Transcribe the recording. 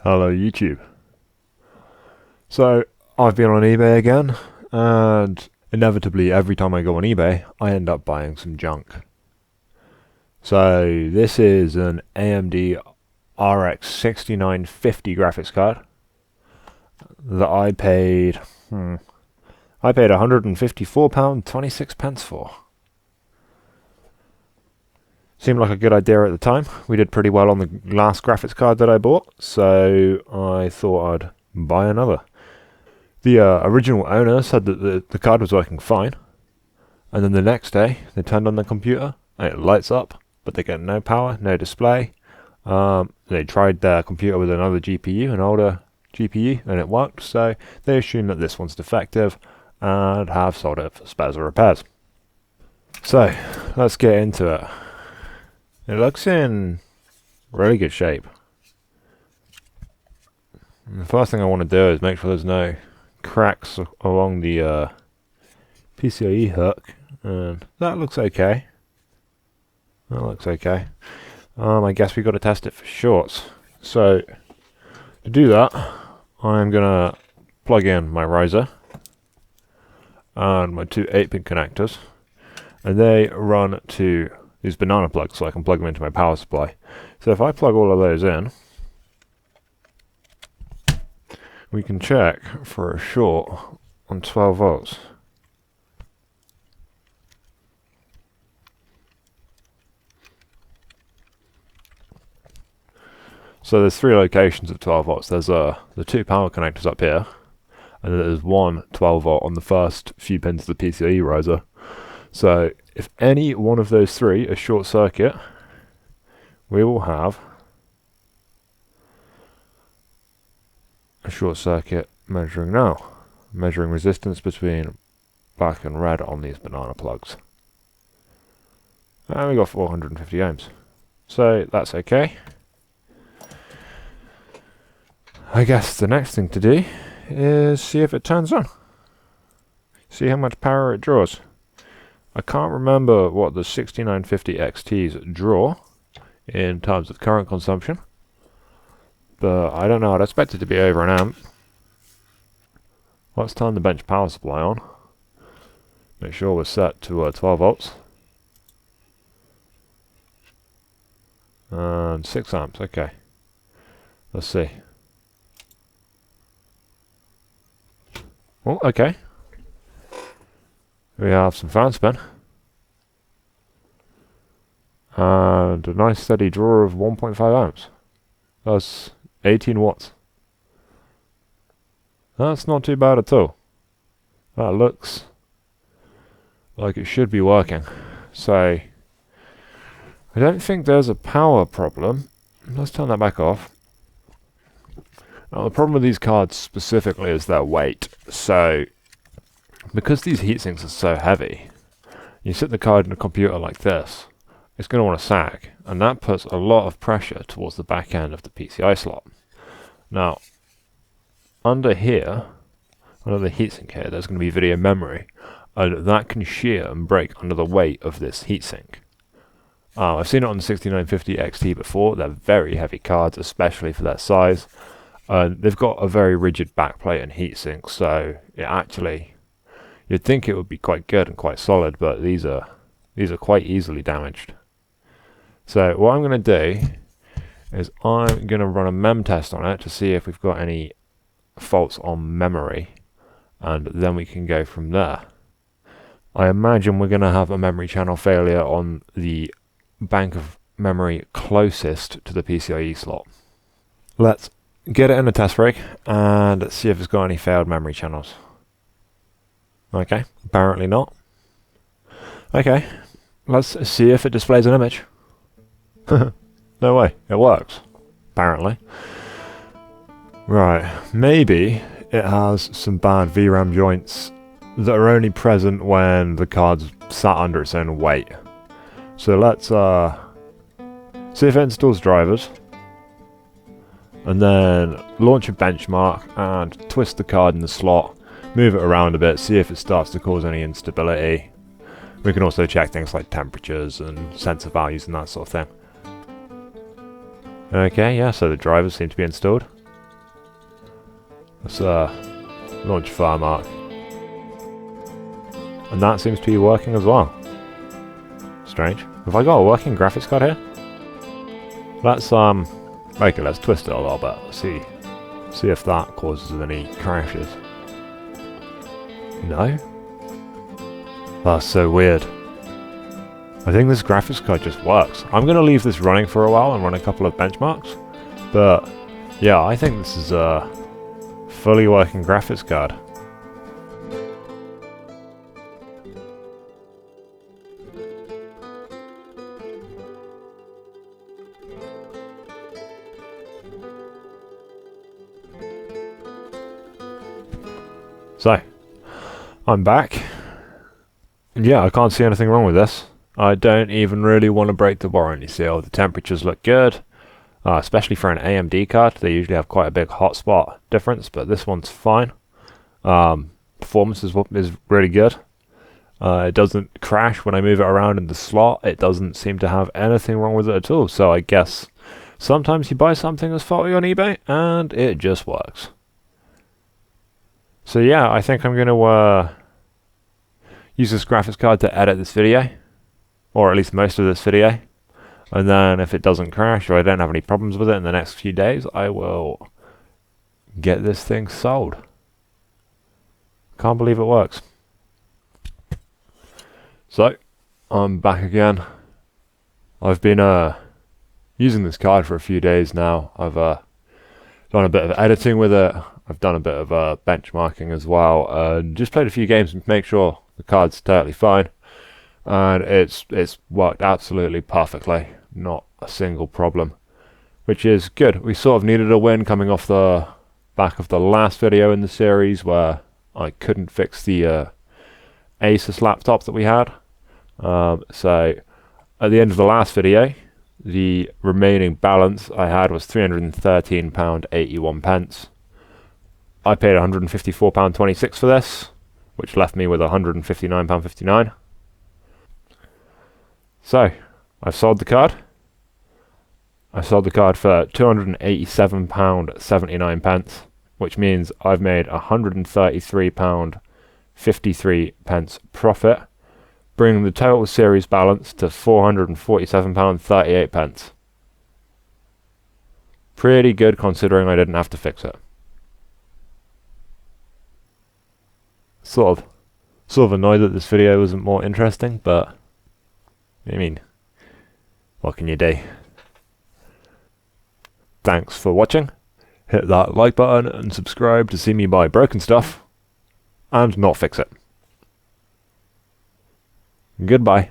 Hello YouTube. So I've been on eBay again, and inevitably every time I go on eBay I end up buying some junk. So this is an AMD RX6950 graphics card that I paid £154.26 for. Seemed like a good idea at the time. We did pretty well on the last graphics card that I bought, so I thought I'd buy another. The original owner said that the card was working fine, and then the next day they turned on the computer and it lights up, but they get no power, no display. They tried their computer with another GPU, an older GPU, and it worked, so they assume that this one's defective and have sold it for spares or repairs. So let's get into it. It looks in really good shape. And the first thing I want to do is make sure there's no cracks along the PCIe hook, and that looks okay. That looks okay. I guess we've got to test it for shorts. So to do that, I'm gonna plug in my riser and my two 8-pin connectors, and they run to these banana plugs, so I can plug them into my power supply. So if I plug all of those in, we can check for a short on 12 volts. So there's three locations of 12 volts. There's the two power connectors up here, and then there's one 12 volt on the first few pins of the PCIe riser. So if any one of those three is short circuit, we will have a short circuit measuring now, measuring resistance between black and red on these banana plugs. And we got 450 ohms. So that's okay. I guess the next thing to do is see if it turns on. See how much power it draws. I can't remember what the 6950XTs draw in terms of current consumption, but I don't know, I'd expect it to be over an amp. Let's turn the bench power supply on. Make sure we're set to 12 volts. And 6 amps, okay. Let's see. Oh, okay. We have some fan spin. And a nice steady draw of 1.5 amps. That's 18 watts. That's not too bad at all. That looks like it should be working. So, I don't think there's a power problem. Let's turn that back off. Now, the problem with these cards specifically is their weight. So, because these heatsinks are so heavy, you sit the card in a computer like this, it's going to want to sag, and that puts a lot of pressure towards the back end of the PCI slot. Now, under here, under the heatsink here, there's going to be video memory, and that can shear and break under the weight of this heatsink. I've seen it on the 6950XT before. They're very heavy cards, especially for their size. They've got a very rigid backplate and heatsink, so it actually, you'd think it would be quite good and quite solid, but these are quite easily damaged. So what I'm going to do is I'm going to run a mem test on it to see if we've got any faults on memory, and then we can go from there. I imagine we're going to have a memory channel failure on the bank of memory closest to the PCIe slot. Let's get it in a test rig and see if it's got any failed memory channels. Okay, apparently not. Okay, let's see if it displays an image. No way, it works, apparently. Right, maybe it has some bad VRAM joints that are only present when the card's sat under its own weight. So let's see if it installs drivers, and then launch a benchmark and twist the card in the slot, move it around a bit, see if it starts to cause any instability. We can also check things like temperatures and sensor values and that sort of thing. Okay, yeah, so the drivers seem to be installed. Let's launch Firemark. And that seems to be working as well. Strange. Have I got a working graphics card here? Let's okay, let's twist it a little bit. See if that causes any crashes. No? That's so weird. I think this graphics card just works. I'm going to leave this running for a while and run a couple of benchmarks. But yeah, I think this is a fully working graphics card. So, I'm back. And yeah, I can't see anything wrong with this. I don't even really want to break the warranty seal. The temperatures look good, especially for an AMD card. They usually have quite a big hotspot difference, but this one's fine. Performance is really good. It doesn't crash when I move it around in the slot. It doesn't seem to have anything wrong with it at all. So I guess sometimes you buy something that's faulty on eBay, and it just works. So yeah, I think I'm going to use this graphics card to edit this video, or at least most of this video, and then if it doesn't crash or I don't have any problems with it in the next few days, I will get this thing sold. Can't believe it works. So, I'm back again. I've been using this card for a few days now. I've done a bit of editing with it. I've done a bit of benchmarking as well, and just played a few games to make sure the card's totally fine. And it's worked absolutely perfectly, not a single problem, which is good. We sort of needed a win coming off the back of the last video in the series where I couldn't fix the Asus laptop that we had. So at the end of the last video, the remaining balance I had was £313.81. I paid £154.26 for this, which left me with £159.59. So, I've sold the card. I sold the card for £287.79, which means I've made £133.53 profit, bringing the total series balance to £447.38. Pretty good considering I didn't have to fix it. Sort of annoyed that this video wasn't more interesting, but I mean, what can you do? Thanks for watching. Hit that like button and subscribe to see me buy broken stuff and not fix it. Goodbye.